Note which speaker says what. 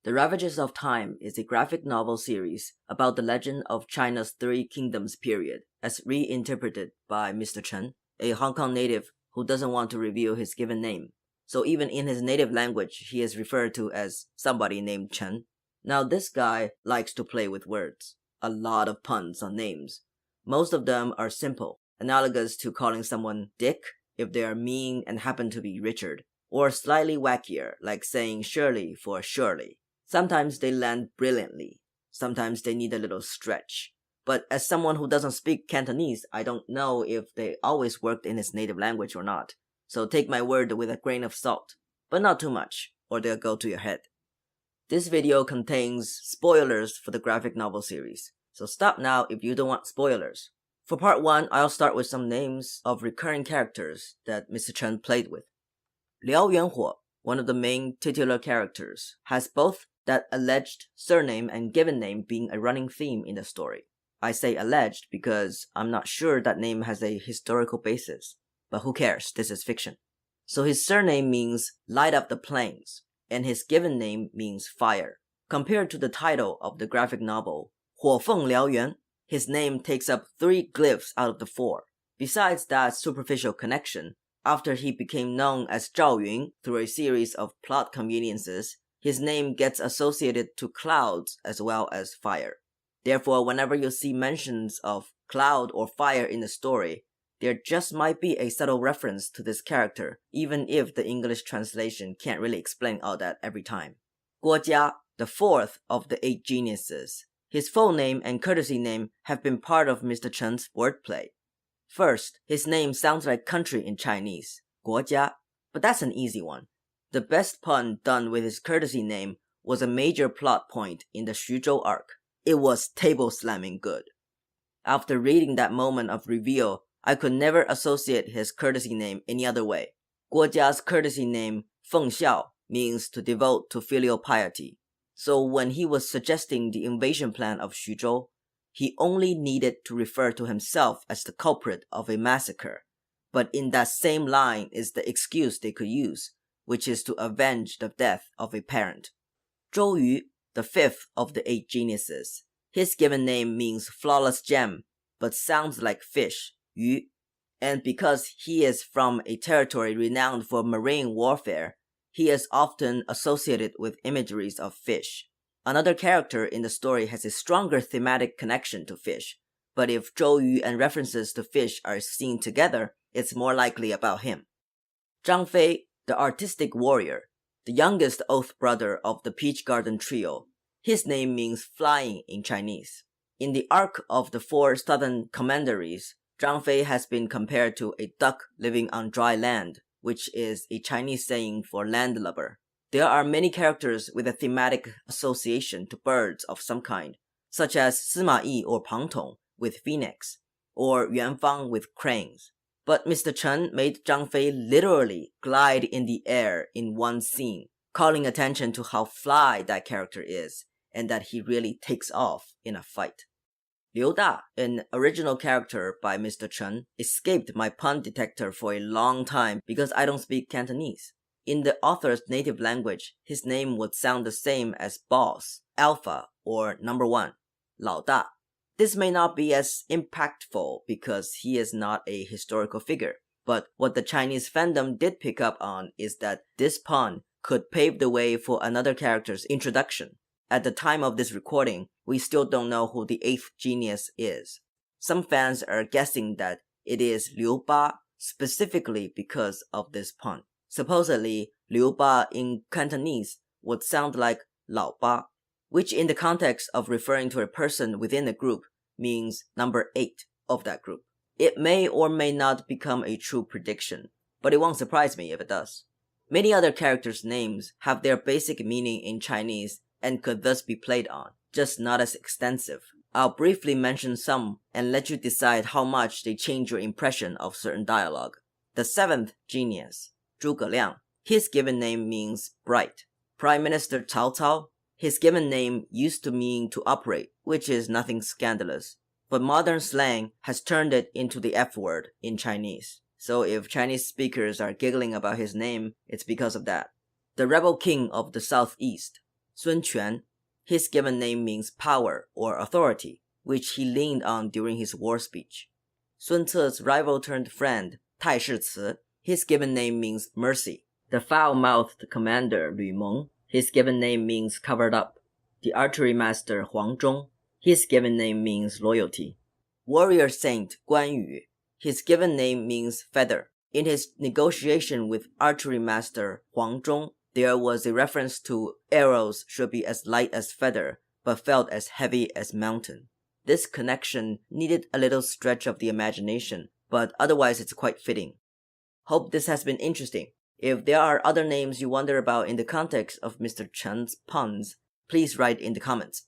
Speaker 1: The Ravages of Time is a graphic novel series about the legend of China's Three Kingdoms period, as reinterpreted by Mr. Chen, a Hong Kong native who doesn't want to reveal his given name. So even in his native language, he is referred to as somebody named Chen. Now this guy likes to play with words. A lot of puns on names. Most of them are simple, analogous to calling someone Dick if they are mean and happen to be Richard, or slightly wackier, like saying Shirley for Shirley. Sometimes they land brilliantly. Sometimes they need a little stretch. But as someone who doesn't speak Cantonese, I don't know if they always worked in his native language or not. So take my word with a grain of salt. But not too much, or they'll go to your head. This video contains spoilers for the graphic novel series. So stop now if you don't want spoilers. For part 1, I'll start with some names of recurring characters that Mr. Chen played with. Liao Yuanhuo, one of the main titular characters, has both that alleged surname and given name being a running theme in the story. I say alleged because I'm not sure that name has a historical basis. But who cares, this is fiction. So his surname means light up the plains, and his given name means fire. Compared to the title of the graphic novel, 火凤燎原, his name takes up 3 glyphs out of the 4. Besides that superficial connection, after he became known as Zhao Yun through a series of plot conveniences, his name gets associated to clouds as well as fire. Therefore, whenever you see mentions of cloud or fire in the story, there just might be a subtle reference to this character, even if the English translation can't really explain all that every time. Guo Jia, the 4th of the 8 geniuses. His full name and courtesy name have been part of Mr. Chen's wordplay. First, his name sounds like country in Chinese, 国家, but that's an easy one. The best pun done with his courtesy name was a major plot point in the Xuzhou arc. It was table slamming good. After reading that moment of reveal, I could never associate his courtesy name any other way. Guo Jia's courtesy name, Feng Xiao, means to devote to filial piety. So when he was suggesting the invasion plan of Xuzhou, he only needed to refer to himself as the culprit of a massacre. But in that same line is the excuse they could use, which is to avenge the death of a parent. Zhou Yu, the 5th of the 8 geniuses. His given name means flawless gem, but sounds like fish, yu. And because he is from a territory renowned for marine warfare, he is often associated with imageries of fish. Another character in the story has a stronger thematic connection to fish, but if Zhou Yu and references to fish are seen together, it's more likely about him. Zhang Fei, the artistic warrior, the youngest oath brother of the Peach Garden trio. His name means flying in Chinese. In the arc of the 4 southern commanderies, Zhang Fei has been compared to a duck living on dry land, which is a Chinese saying for landlubber. There are many characters with a thematic association to birds of some kind, such as Sima Yi or Pang Tong with phoenix, or Yuan Fang with cranes. But Mr. Chen made Zhang Fei literally glide in the air in one scene, calling attention to how fly that character is, and that he really takes off in a fight. Liu Da, an original character by Mr. Chen, escaped my pun detector for a long time because I don't speak Cantonese. In the author's native language, his name would sound the same as boss, alpha, or number 1, 老大. This may not be as impactful because he is not a historical figure, but what the Chinese fandom did pick up on is that this pun could pave the way for another character's introduction. At the time of this recording, we still don't know who the 8th genius is. Some fans are guessing that it is Liu Ba, specifically because of this pun. Supposedly, Liu Ba in Cantonese would sound like 老八, which in the context of referring to a person within a group means number 8 of that group. It may or may not become a true prediction, but it won't surprise me if it does. Many other characters' names have their basic meaning in Chinese and could thus be played on, just not as extensive. I'll briefly mention some and let you decide how much they change your impression of certain dialogue. The 7th genius, Zhuge Liang. His given name means bright. Prime Minister Cao Cao. His given name used to mean to operate, which is nothing scandalous. But modern slang has turned it into the F word in Chinese. So if Chinese speakers are giggling about his name, it's because of that. The rebel king of the southeast. Sun Quan, his given name means power or authority, which he leaned on during his war speech. Sun Ce's rival-turned friend, Tai Shici, his given name means mercy. The foul-mouthed commander Lu Meng, his given name means covered up. The archery master Huang Zhong, his given name means loyalty. Warrior saint Guan Yu, his given name means feather. In his negotiation with archery master Huang Zhong, there was a reference to arrows should be as light as feather, but felt as heavy as mountain. This connection needed a little stretch of the imagination, but otherwise it's quite fitting. Hope this has been interesting. If there are other names you wonder about in the context of Mr. Chen's puns, please write in the comments.